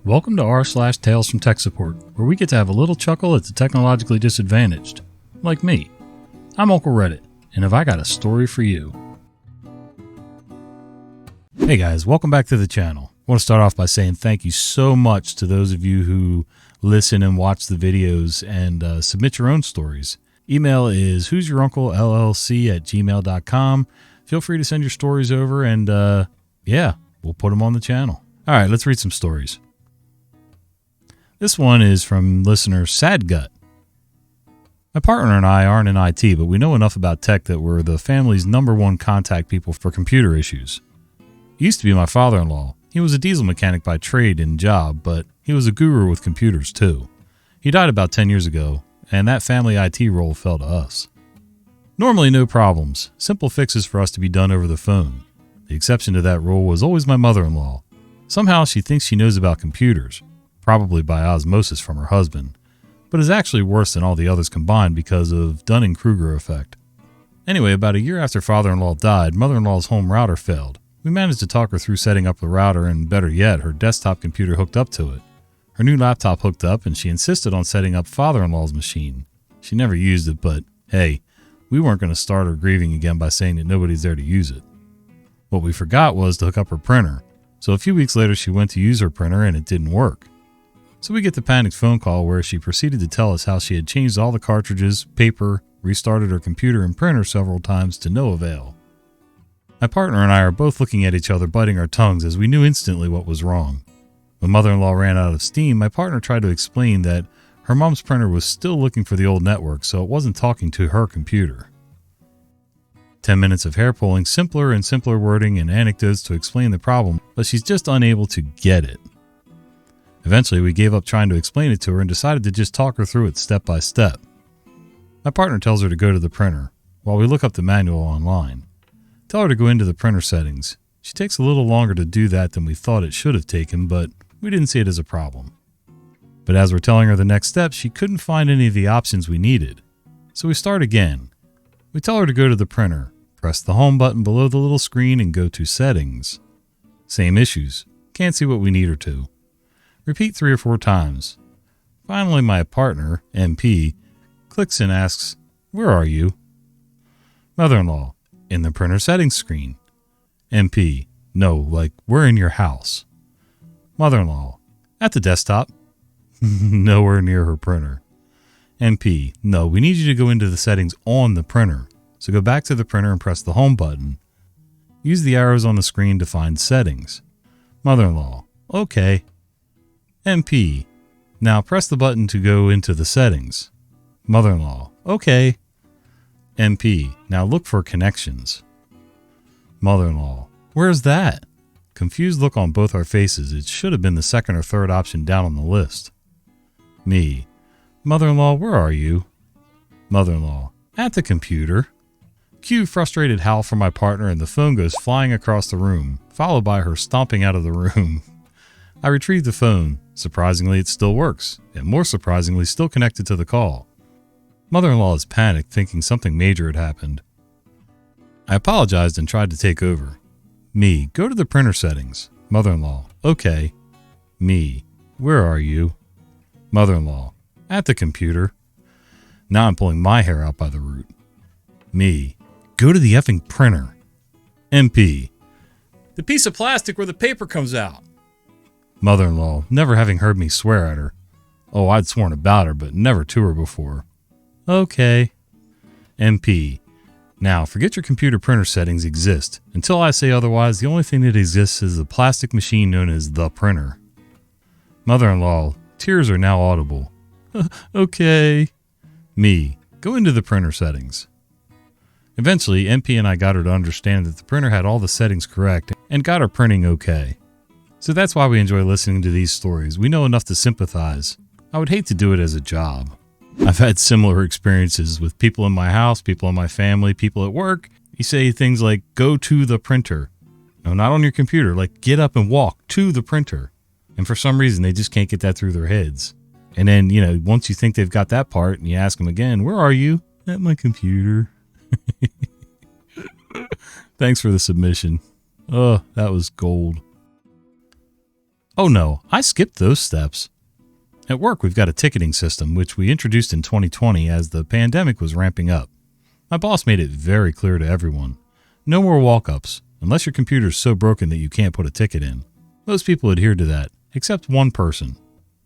Welcome to r/Tales from Tech Support, where we get to have a little chuckle at the technologically disadvantaged, like me. I'm Uncle Reddit, and have I got a story for you. Hey guys, welcome back to the channel. I want to start off by saying thank you so much to those of you who listen and watch the videos and submit your own stories. Email is who'syouruncle@gmail.com. Feel free to send your stories over and we'll put them on the channel. All right, let's read some stories. This one is from listener Sadgut. My partner and I aren't in IT, but we know enough about tech that we're the family's #1 contact people for computer issues. He used to be my father-in-law. He was a diesel mechanic by trade and job, but he was a guru with computers too. He died about 10 years ago, and that family IT role fell to us. Normally no problems, simple fixes for us to be done over the phone. The exception to that rule was always my mother-in-law. Somehow she thinks she knows about computers, probably by osmosis from her husband, but is actually worse than all the others combined because of Dunning-Kruger effect. Anyway, about a year after father-in-law died, mother-in-law's home router failed. We managed to talk her through setting up the router and, better yet, her desktop computer hooked up to it. Her new laptop hooked up and she insisted on setting up father-in-law's machine. She never used it, but hey, we weren't going to start her grieving again by saying that nobody's there to use it. What we forgot was to hook up her printer, so a few weeks later she went to use her printer and it didn't work. So we get the panicked phone call where she proceeded to tell us how she had changed all the cartridges, paper, restarted her computer and printer several times to no avail. My partner and I are both looking at each other biting our tongues as we knew instantly what was wrong. When mother-in-law ran out of steam, my partner tried to explain that her mom's printer was still looking for the old network, so it wasn't talking to her computer. 10 minutes of hair pulling, simpler and simpler wording and anecdotes to explain the problem, but she's just unable to get it. Eventually, we gave up trying to explain it to her and decided to just talk her through it step by step. My partner tells her to go to the printer, while we look up the manual online. Tell her to go into the printer settings. She takes a little longer to do that than we thought it should have taken, but we didn't see it as a problem. But as we're telling her the next step, she couldn't find any of the options we needed. So we start again. We tell her to go to the printer, press the home button below the little screen and go to settings. Same issues. Can't see what we need her to. Repeat 3 or 4 times. Finally, my partner, MP, clicks and asks, "Where are you?" Mother-in-law, "In the printer settings screen." MP, "No, like, we're in your house." Mother-in-law, "At the desktop." Nowhere near her printer. MP, "No, we need you to go into the settings on the printer. So go back to the printer and press the home button. Use the arrows on the screen to find settings." Mother-in-law, "Okay." MP, "Now press the button to go into the settings." Mother-in-law, "Okay." MP, "Now look for connections." Mother-in-law, "Where's that?" Confused look on both our faces. It should have been the second or third option down on the list. Me, "Mother-in-law, where are you?" Mother-in-law, "At the computer." Cue frustrated howl from my partner and the phone goes flying across the room, followed by her stomping out of the room. I retrieve the phone. Surprisingly, it still works, and more surprisingly, still connected to the call. Mother-in-law is panicked, thinking something major had happened. I apologized and tried to take over. Me, "Go to the printer settings." Mother-in-law, "Okay." Me, "Where are you?" Mother-in-law, "At the computer." Now I'm pulling my hair out by the root. Me, "Go to the effing printer." MP, "The piece of plastic where the paper comes out." Mother-in-law, never having heard me swear at her. Oh, I'd sworn about her, but never to her before. Okay. MP, "Now, forget your computer printer settings exist. Until I say otherwise, the only thing that exists is the plastic machine known as the printer." Mother-in-law, tears are now audible. Okay. Me, "Go into the printer settings." Eventually, MP and I got her to understand that the printer had all the settings correct and got her printing okay. So that's why we enjoy listening to these stories. We know enough to sympathize. I would hate to do it as a job. I've had similar experiences with people in my house, people in my family, people at work. You say things like, "Go to the printer." No, not on your computer. Like, get up and walk to the printer. And for some reason, they just can't get that through their heads. And then, once you think they've got that part and you ask them again, "Where are you?" "At my computer." Thanks for the submission. Oh, that was gold. Oh no, I skipped those steps. At work, we've got a ticketing system, which we introduced in 2020 as the pandemic was ramping up. My boss made it very clear to everyone. No more walk-ups, unless your computer's so broken that you can't put a ticket in. Most people adhered to that, except one person.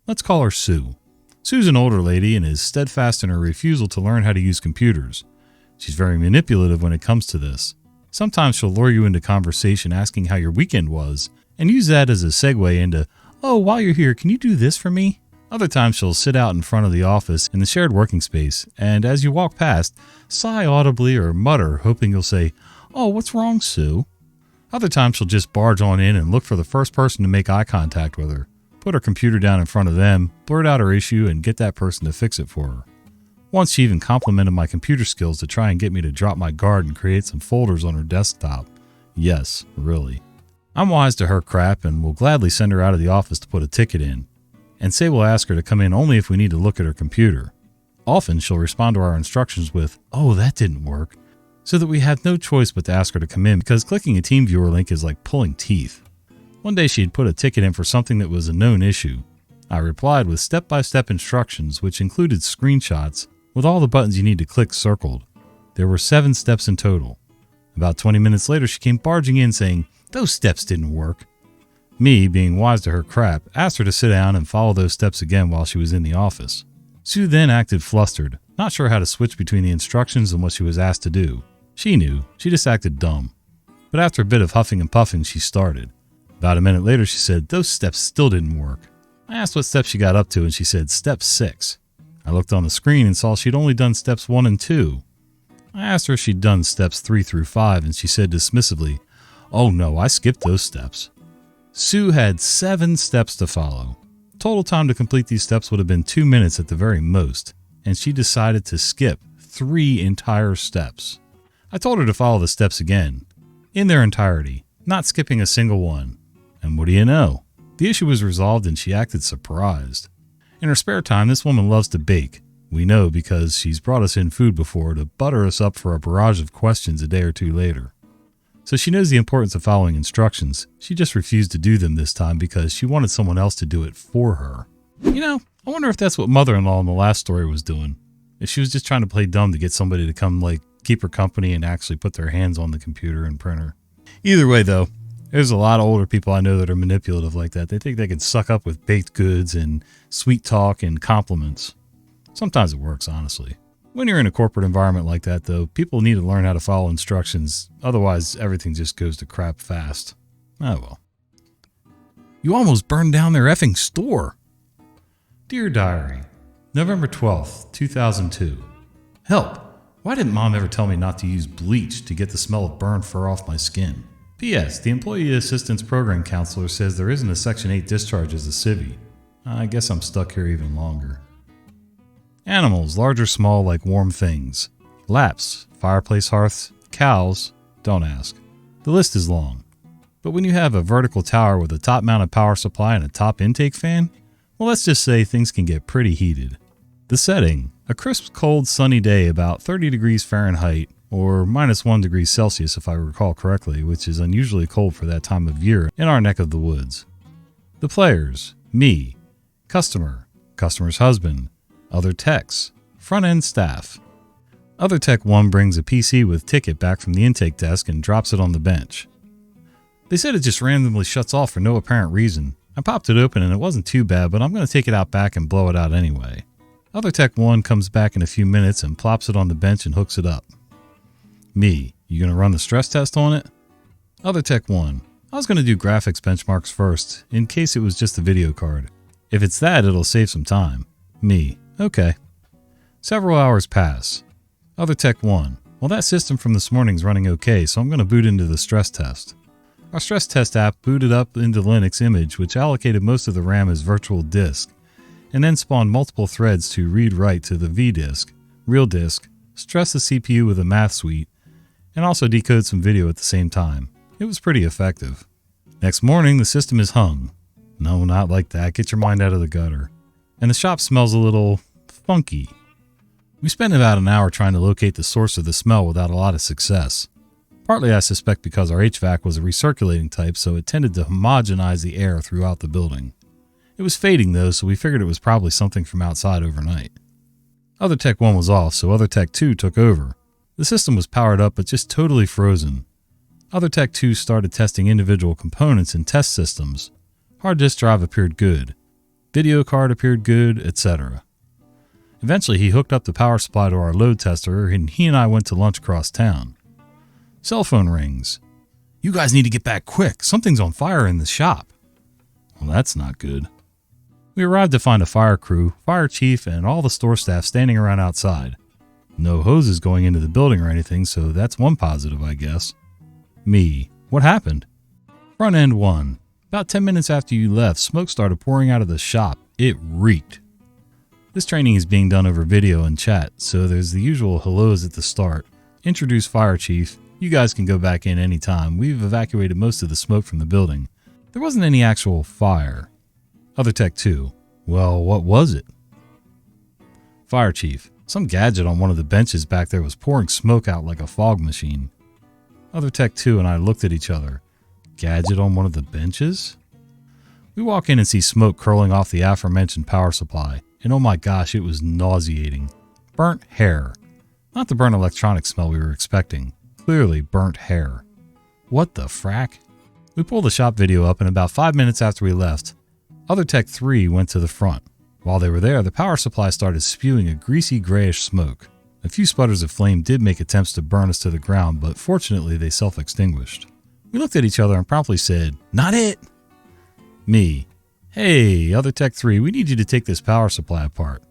Let's call her Sue. Sue's an older lady and is steadfast in her refusal to learn how to use computers. She's very manipulative when it comes to this. Sometimes she'll lure you into conversation asking how your weekend was, and use that as a segue into, "Oh, while you're here, can you do this for me?" Other times she'll sit out in front of the office in the shared working space, and as you walk past, sigh audibly or mutter, hoping you'll say, "Oh, what's wrong, Sue?" Other times she'll just barge on in and look for the first person to make eye contact with her, put her computer down in front of them, blurt out her issue, and get that person to fix it for her. Once she even complimented my computer skills to try and get me to drop my guard and create some folders on her desktop. Yes, really. I'm wise to her crap and will gladly send her out of the office to put a ticket in, and say we'll ask her to come in only if we need to look at her computer. Often she'll respond to our instructions with, "Oh, that didn't work," so that we have no choice but to ask her to come in because clicking a TeamViewer link is like pulling teeth. One day she had put a ticket in for something that was a known issue. I replied with step-by-step instructions which included screenshots with all the buttons you need to click circled. There were 7 steps in total. About 20 minutes later she came barging in saying, "Those steps didn't work." Me, being wise to her crap, asked her to sit down and follow those steps again while she was in the office. Sue then acted flustered, not sure how to switch between the instructions and what she was asked to do. She knew, she just acted dumb. But after a bit of huffing and puffing, she started. About a minute later she said, "Those steps still didn't work." I asked what step she got up to and she said, "Step 6. I looked on the screen and saw she'd only done steps 1 and 2. I asked her if she'd done steps 3 through 5 and she said dismissively, "Oh no, I skipped those steps." Sue had 7 steps to follow. Total time to complete these steps would have been 2 minutes at the very most, and she decided to skip 3 entire steps. I told her to follow the steps again, in their entirety, not skipping a single one. And what do you know? The issue was resolved and she acted surprised. In her spare time, this woman loves to bake. We know because she's brought us in food before to butter us up for a barrage of questions a day or two later. So she knows the importance of following instructions. She just refused to do them this time because she wanted someone else to do it for her. You know, I wonder if that's what mother-in-law in the last story was doing. If she was just trying to play dumb to get somebody to come, keep her company and actually put their hands on the computer and printer. Either way, though, there's a lot of older people I know that are manipulative like that. They think they can suck up with baked goods and sweet talk and compliments. Sometimes it works, honestly. When you're in a corporate environment like that, though, people need to learn how to follow instructions. Otherwise, everything just goes to crap fast. Oh well. You almost burned down their effing store. Dear Diary, November 12th, 2002. Help! Why didn't Mom ever tell me not to use bleach to get the smell of burned fur off my skin? P.S. The Employee Assistance Program Counselor says there isn't a Section 8 discharge as a civvy. I guess I'm stuck here even longer. Animals, large or small, like warm things. Laps, fireplace hearths, cows, don't ask. The list is long. But when you have a vertical tower with a top-mounted power supply and a top intake fan, well, let's just say things can get pretty heated. The setting, a crisp, cold, sunny day about 30 degrees Fahrenheit, or -1 degree Celsius if I recall correctly, which is unusually cold for that time of year in our neck of the woods. The players, me, customer's husband, other techs, front-end staff. Other tech 1 brings a PC with ticket back from the intake desk and drops it on the bench. They said it just randomly shuts off for no apparent reason. I popped it open and it wasn't too bad, but I'm going to take it out back and blow it out anyway. Other tech 1 comes back in a few minutes and plops it on the bench and hooks it up. Me, you going to run the stress test on it? Other tech 1, I was going to do graphics benchmarks first, in case it was just a video card. If it's that, it'll save some time. Me, okay. Several hours pass. Other tech 1, well, that system from this morning's running okay, so I'm going to boot into the stress test. Our stress test app booted up into Linux Image, which allocated most of the RAM as virtual disk, and then spawned multiple threads to read-write to the V-disk, real disk, stress the CPU with a math suite, and also decode some video at the same time. It was pretty effective. Next morning, the system is hung. No, not like that. Get your mind out of the gutter. And the shop smells a little funky. We spent about an hour trying to locate the source of the smell without a lot of success. Partly I suspect because our HVAC was a recirculating type, so it tended to homogenize the air throughout the building. It was fading though, so we figured it was probably something from outside overnight. Other Tech 1 was off, so Other Tech 2 took over. The system was powered up but just totally frozen. Other Tech 2 started testing individual components in test systems. Hard disk drive appeared good. Video card appeared good, etc. Eventually he hooked up the power supply to our load tester and he and I went to lunch across town. Cell phone rings. "You guys need to get back quick. Something's on fire in the shop." Well, that's not good. We arrived to find a fire crew, fire chief, and all the store staff standing around outside. No hoses going into the building or anything, so that's one positive, I guess. Me. What happened? Front end 1. About 10 minutes after you left, smoke started pouring out of the shop. It reeked. This training is being done over video and chat, so there's the usual hellos at the start. Introduce fire chief. You guys can go back in anytime. We've evacuated most of the smoke from the building. There wasn't any actual fire. Other Tech 2. Well, what was it? Fire chief. Some gadget on one of the benches back there was pouring smoke out like a fog machine. Other Tech 2 and I looked at each other. Gadget on one of the benches? We walk in and see smoke curling off the aforementioned power supply, and oh my gosh, it was nauseating. Burnt hair. Not the burnt electronic smell we were expecting. Clearly burnt hair. What the frack? We pulled the shop video up, and about 5 minutes after we left, Other Tech 3 went to the front. While they were there, the power supply started spewing a greasy grayish smoke. A few sputters of flame did make attempts to burn us to the ground, but fortunately they self-extinguished. We looked at each other and promptly said, "Not it!" Me. "Hey, Other Tech 3, we need you to take this power supply apart."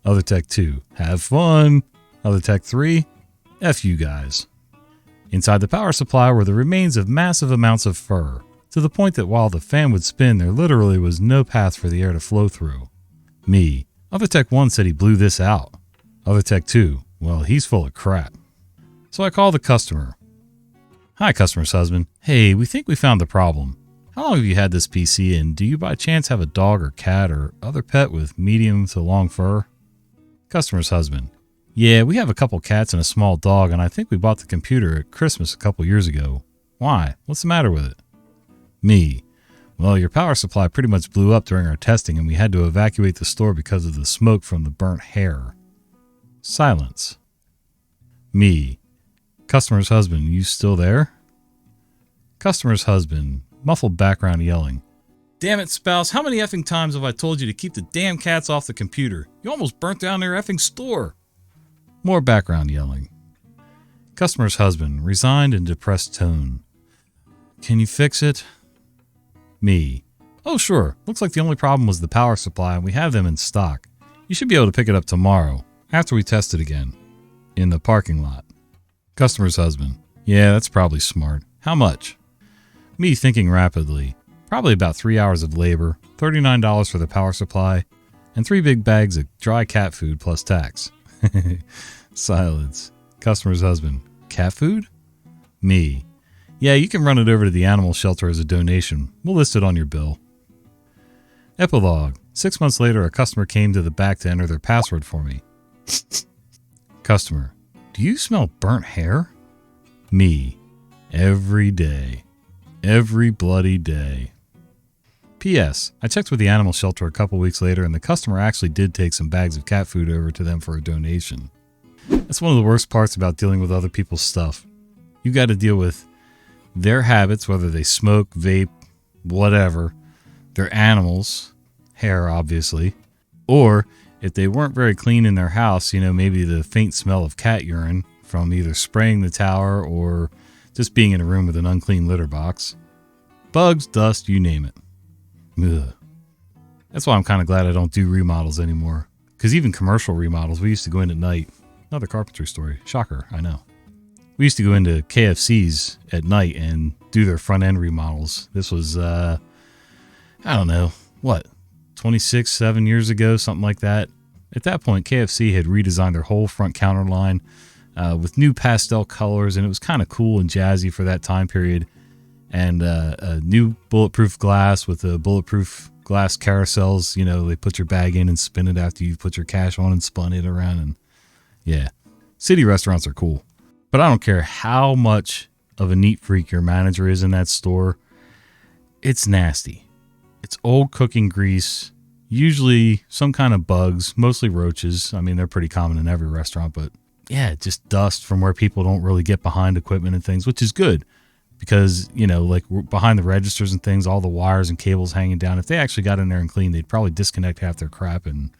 Other Tech 2. "Have fun." Other Tech 3. "F you guys." Inside the power supply were the remains of massive amounts of fur, to the point that while the fan would spin, there literally was no path for the air to flow through. Me. Other Tech 1 said he blew this out. Other Tech 2. Well, he's full of crap. So I called the customer. "Hi, customer's husband. Hey, we think we found the problem. How long have you had this PC, and do you by chance have a dog or cat or other pet with medium to long fur?" Customer's husband. "Yeah, we have a couple cats and a small dog, and I think we bought the computer at Christmas a couple years ago. Why? What's the matter with it?" Me. "Well, your power supply pretty much blew up during our testing, and we had to evacuate the store because of the smoke from the burnt hair." Silence. Me. Customer's husband, you still there? Customer's husband, muffled background yelling. "Damn it, spouse, how many effing times have I told you to keep the damn cats off the computer? You almost burnt down their effing store." More background yelling. Customer's husband, resigned and depressed tone. "Can you fix it?" Me. "Oh, sure. Looks like the only problem was the power supply, and we have them in stock. You should be able to pick it up tomorrow, after we test it again. In the parking lot." Customer's husband. "Yeah, that's probably smart. How much?" Me, thinking rapidly. Probably about 3 hours of labor, $39 for the power supply, and 3 big bags of dry cat food plus tax. Silence. Customer's husband. "Cat food?" Me. "Yeah, you can run it over to the animal shelter as a donation. We'll list it on your bill." Epilogue. 6 months later, a customer came to the back to enter their password for me. Customer. "Do you smell burnt hair?" Me. "Every day. Every bloody day." P.S. I checked with the animal shelter a couple weeks later, and the customer actually did take some bags of cat food over to them for a donation. That's one of the worst parts about dealing with other people's stuff. You got to deal with their habits, whether they smoke, vape, whatever, their animals, hair obviously, or if they weren't very clean in their house, maybe the faint smell of cat urine from either spraying the tower or just being in a room with an unclean litter box. Bugs, dust, you name it. Ugh. That's why I'm kind of glad I don't do remodels anymore. Because even commercial remodels, we used to go in at night. Another carpentry story. Shocker, I know. We used to go into KFCs at night and do their front end remodels. This was, I don't know, 26, 7 years ago, something like that. At that point, KFC had redesigned their whole front counter line with new pastel colors, and it was kind of cool and jazzy for that time period. And a new bulletproof glass with the bulletproof glass carousels. They put your bag in and spin it after you put your cash on and spun it around. And yeah, city restaurants are cool. But I don't care how much of a neat freak your manager is in that store. It's nasty. It's old cooking grease, usually some kind of bugs, mostly roaches. I mean, they're pretty common in every restaurant, but yeah, just dust from where people don't really get behind equipment and things, which is good because, you know, like behind the registers and things, all the wires and cables hanging down. If they actually got in there and cleaned, they'd probably disconnect half their crap. And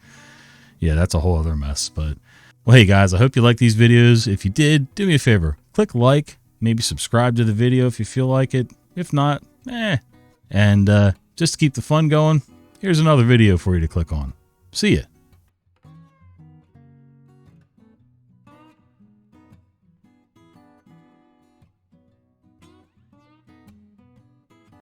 yeah, that's a whole other mess. But well, hey guys, I hope you like these videos. If you did, do me a favor, click like, maybe subscribe to the video if you feel like it. If not, And just to keep the fun going, here's another video for you to click on. See ya.